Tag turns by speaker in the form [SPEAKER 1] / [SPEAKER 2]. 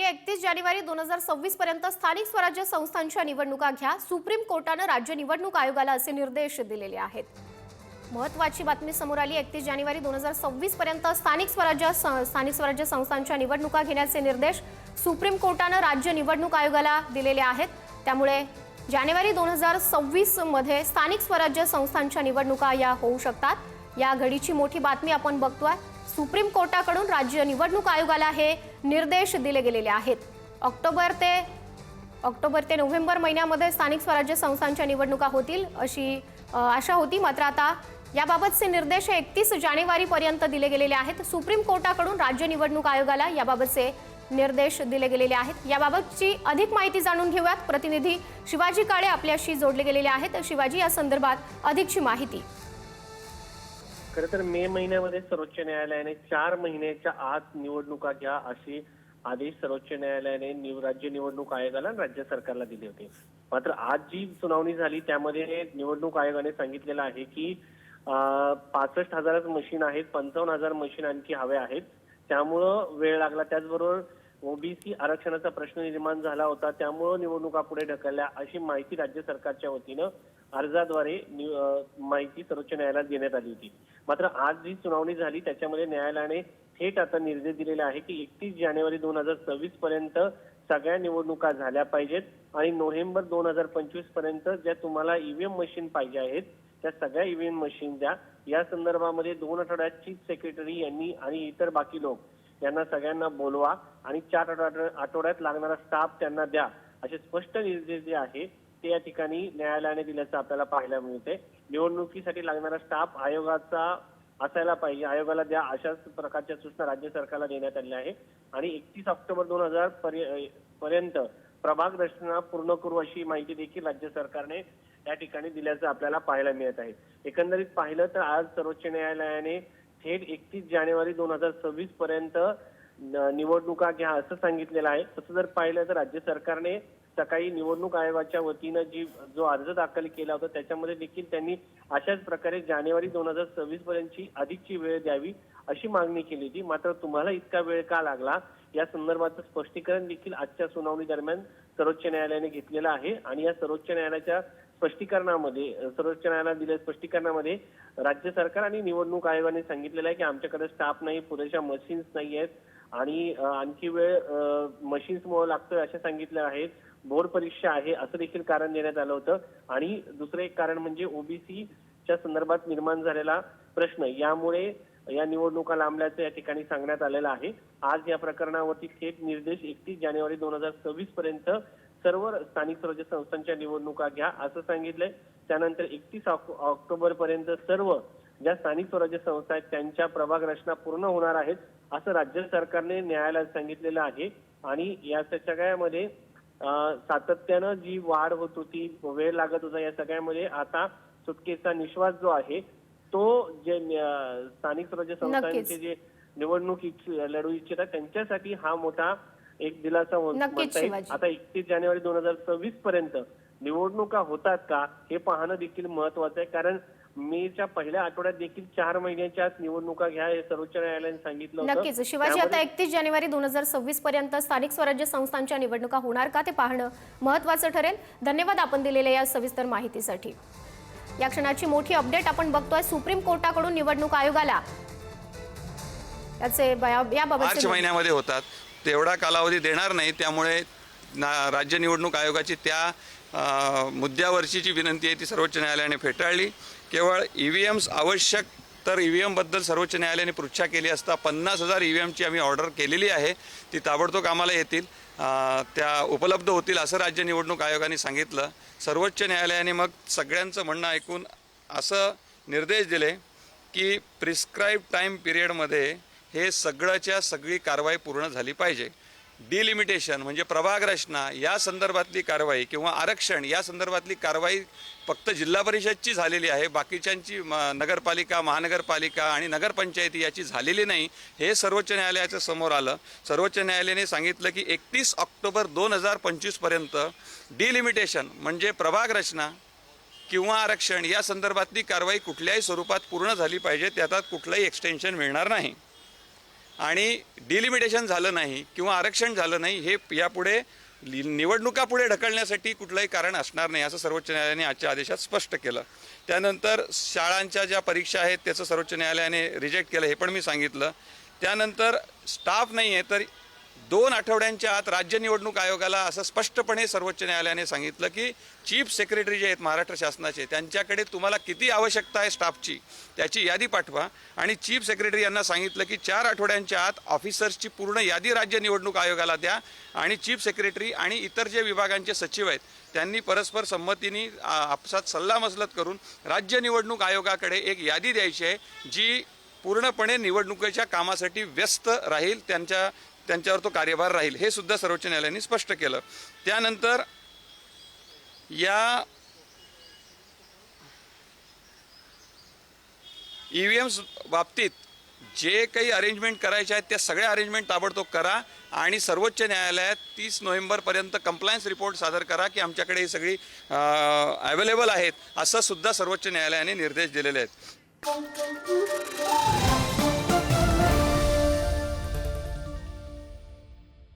[SPEAKER 1] 31 जानेवारी 2026 पर्यंत स्थानिक स्वराज्य संस्थांच्या निवडणुका घ्या। सुप्रीम कोर्टाने राज्य निवडणूक आयोगाला असे निर्देश दिलेले आहेत। महत्त्वाची बातमी समोर आली। 31 जानेवारी 2026 पर्यंत स्थानिक स्वराज्य संस्थांच्या निवडणुका घेण्याचे निर्देश सुप्रीम कोर्टाने राज्य निवडणूक आयोगाला दिलेले आहेत। त्यामुळे जानेवारी 2026 मध्ये स्थानिक स्वराज्य संस्थांच्या निवडणुका या होऊ शकतात। या घडीची मोठी बातमी आपण बघतोय। सुप्रीम कोर्टाकडून राज्य निवडणूक आयोगाला हे निर्देश दिले गेलेले आहेत। ऑक्टोबर ते नोव्हेंबर महिन्यामध्ये स्थानिक स्वराज्य संस्थांच्या निवडणुका होतील अशी आशा होती, मात्र आता याबाबतचे निर्देश 31 जानेवारी पर्यंत दिले गेलेले आहेत। सुप्रीम कोर्टाकडून राज्य निवडणूक आयोगाला याबाबतचे निर्देश दिले गेलेले आहेत। याबाबतची अधिक माहिती जाणून घेऊयात। प्रतिनिधी शिवाजी काळे आपल्याशी जोडले गेलेले आहेत। शिवाजी, या संदर्भात अधिकची माहिती।
[SPEAKER 2] खरं तर मे महिन्यामध्ये सर्वोच्च न्यायालयाने 4 महिन्याच्या आत निवडणुका घ्या असे आदेश सर्वोच्च न्यायालयाने राज्य निवडणूक आयोगाला राज्य सरकारला दिले होते। मात्र आज जी सुनावणी झाली त्यामध्ये निवडणूक आयोगाने सांगितलेलं आहे की 65,000 मशीन आहेत, 55,000 मशीन आणखी हवे आहेत, त्यामुळं वेळ लागला। त्याचबरोबर ओबीसी आरक्षणाचा प्रश्न निर्माण झाला होता, त्यामुळे निवडणुका पुढे ढकलल्या अशी माहिती राज्य सरकारच्या वतीनं अर्जाद्वारे माहिती सर्वोच्च न्यायालयात देण्यात आली होती। मात्र आज जी सुनावणी झाली त्याच्यामध्ये न्यायालयाने थेट आता निर्देश दिलेले आहे की 31 जानेवारी 2026 पर्यंत सगळ्या निवडणुका झाल्या पाहिजेत आणि नोव्हेंबर 2025 पर्यंत ज्या तुम्हाला ईव्हीएम मशीन पाहिजे आहेत त्या सगळ्या ईव्हीएम मशीन द्या। या संदर्भामध्ये 2 आठवड्यात चीफ सेक्रेटरी यांनी आणि इतर बाकी लोक यांना सगळ्यांना बोलवा आणि 4 आठवड्यात लागणारा स्टाफ त्यांना द्या असे स्पष्ट निर्देश जे आहे ते या ठिकाणी न्यायालयाने दिल्याचं आपल्याला पाहायला मिळते। निवडणुकीसाठी लागणारा स्टाफ आयोगाचा असायला पाहिजे, आयोगाला द्या अशाच प्रकारच्या सूचना राज्य सरकारला देण्यात आल्या आहे आणि 31 ऑक्टोबर 2000 पर्यंत प्रभाग रचना पूर्ण करू अशी माहिती देखील राज्य सरकारने या ठिकाणी दिल्याचं आपल्याला पाहायला मिळत आहे। एकंदरीत पाहिलं तर आज सर्वोच्च न्यायालयाने थेट 31 जानेवारी 2026 पर्यंत निवडणुका घ्या असं सांगितलेलं आहे। तसं जर पाहिलं तर राज्य सरकारने सकाळी निवडणूक आयोगाच्या वतीनं जो अर्ज दाखल केला होता त्याच्यामध्ये देखील त्यांनी अशाच प्रकारे जानेवारी 2026 पर्यंतची अधिकची वेळ द्यावी अशी मागणी केली होती। मात्र तुम्हाला इतका वेळ का लागला या संदर्भाचं स्पष्टीकरण देखील आजच्या सुनावणी दरम्यान सर्वोच्च न्यायालयाने घेतलेलं आहे आणि या सर्वोच्च न्यायालयाच्या स्पष्टीकरणामध्ये सर्वोच्च न्यायालयाने दिलेल्या स्पष्टीकरणामध्ये राज्य सरकार आणि निवडणूक आयोगाने सांगितलेलं आहे की आमच्याकडे स्टाफ नाही, पुरेशा मशीन्स नाही आहेत आणि आणखी वेळ मशीन्समुळे लागतोय असे सांगितले आहेत। बोर्ड परीक्षा आहे असं देखील कारण देण्यात आलं होतं आणि दुसरं एक कारण म्हणजे ओबीसीच्या संदर्भात निर्माण झालेला प्रश्न, यामुळे या निवडणुका लांबल्याचं या ठिकाणी सांगण्यात आलेलं आहे। आज या प्रकरणावरती थेट निर्देश 31 जानेवारी 2026 पर्यंत सर्व स्थानिक स्वराज्य संस्थांच्या निवडणुका घ्या असं सांगितलंय। त्यानंतर 31 ऑक्टोबर पर्यंत सर्व ज्या स्थानिक स्वराज्य संस्था आहेत त्यांच्या प्रभाग रचना पूर्ण होणार आहेत असं राज्य सरकारने न्यायालयात सांगितलेलं आहे आणि या सगळ्यामध्ये सातत्यानं जी वाढ होत होती, वेळ लागत होता, या सगळ्यामध्ये आता सुटकेचा निश्वास जो आहे तो जे स्थानिक स्वराज्य संस्थांचे जे निवडणूक लढू इच्छितात त्यांच्यासाठी हा मोठा एक दिलासा म्हणता येईल। आता 31 जानेवारी 2026 पर्यंत निवडणुका होतात का हे पाहणं देखील महत्वाचं आहे, कारण मेच्या पहिल्या आठवड्यात देखील 4 महिन्याच्या आत निवडणुका घ्या हे सर्वोच्च न्यायालयाने सांगितलं होतं।
[SPEAKER 1] नक्कीच शिवाजी, आता 31 जानेवारी 2026 पर्यंत स्थानिक स्वराज्य संस्थांच्या निवडणुका होणार का ते पाहणं महत्त्वाचं ठरेल। धन्यवाद आपण दिलेल्या या सविस्तर माहितीसाठी। या क्षणाची मोठी अपडेट आपण बघतोय। सुप्रीम कोर्टाकडून निवडणूक आयोगाला याबाबत
[SPEAKER 3] मार्च महिन्यामध्ये होतात, तेवढा कालावधी देणार नाही, त्यामुळे राज्य निवडणूक आयोगाची त्या मुद्द्यावरची जी विनंती आहे ती सर्वोच्च न्यायालयाने फेटाळली। केवळ ईव्हीएम्स आवश्यक तर ईव्हीएमबद्दल सर्वोच्च न्यायालयाने पृच्छा केली असता 50,000 ईव्हीएमची आम्ही ऑर्डर केलेली आहे, ती ताबडतोब आम्हाला येतील, त्या उपलब्ध होतील असं राज्य निवडणूक आयोगाने सांगितलं। सर्वोच्च न्यायालयाने मग सगळ्यांचं म्हणणं ऐकून असं निर्देश दिले की प्रिस्क्राईब टाईम पिरियडमध्ये हे सगळी कारवाई पूर्ण झाली पाहिजे। डिलिमिटेशन म्हणजे प्रभाग रचना या संदर्भातली कारवाई किंवा आरक्षण या संदर्भातली कारवाई फक्त जिल्हा परिषदची झालेली आहे, बाकीच्यांची नगरपालिका, महानगरपालिका आणि नगरपंचायती याची झालेली नाही, हे सर्वोच्च न्यायालयाच्या समोर आलं। सर्वोच्च न्यायालयाने सांगितलं की 31 ऑक्टोबर 2025 पर्यंत डिलिमिटेशन म्हणजे प्रभाग रचना किंवा आरक्षण या संदर्भातली कारवाई कुठल्याही स्वरूपात पूर्ण झाली पाहिजे, त्यात कुठलंही एक्सटेन्शन मिळणार नाही। आणि डिलिमिटेशन झालं नाही किंवा आरक्षण झालं नाही हे यापुढे निवडणुका पुढे ढकलण्यासाठी कुठलंही कारण असणार नाही असं सर्वोच्च न्यायालयाने आजच्या आदेशात स्पष्ट केलं. त्यानंतर शाळांच्या ज्या परीक्षा आहेत त्याचं सर्वोच्च न्यायालयाने रिजेक्ट केलं हे पण मी सांगितलं. त्यानंतर स्टाफ नाही आहे तर 2 आठवड्यांच्या आत राज्य निवडणूक आयोगाला असं स्पष्टपणे सर्वोच्च न्यायालयाने सांगितलं की चीफ सेक्रेटरी जे आहेत महाराष्ट्र शासनाचे त्यांच्याकडे तुम्हाला किती आवश्यकता आहे स्टाफची त्याची यादी पाठवा आणि चीफ सेक्रेटरी यांना सांगितलं की 4 आठवड्यांच्या आत ऑफिसर्सची पूर्ण यादी राज्य निवडणूक आयोगाला द्या आणि चीफ सेक्रेटरी आणि इतर जे विभागांचे सचिव आहेत त्यांनी परस्पर संमतीने आपसात सल्लामसलत करून राज्य निवडणूक आयोगाकडे एक यादी द्यायची आहे जी पूर्णपणे निवडणुकीच्या कामासाठी व्यस्त राहील, त्यांच्यावर तो कार्यभार राहील हे सुद्धा सर्वोच्च न्यायालयाने स्पष्ट केलं. त्यानंतर या EVMs बाबतीत जे काही अरेंजमेंट करायचे आहेत त्या सगळ्या अरेंजमेंट ताबडतोब करा आणि सर्वोच्च न्यायालयात 30 नोव्हेंबरपर्यंत कंप्लायन्स रिपोर्ट सादर करा की आमच्याकडे ही सगळी अवेलेबल आहेत असं सुद्धा सर्वोच्च न्यायालयाने निर्देश दिलेले आहेत.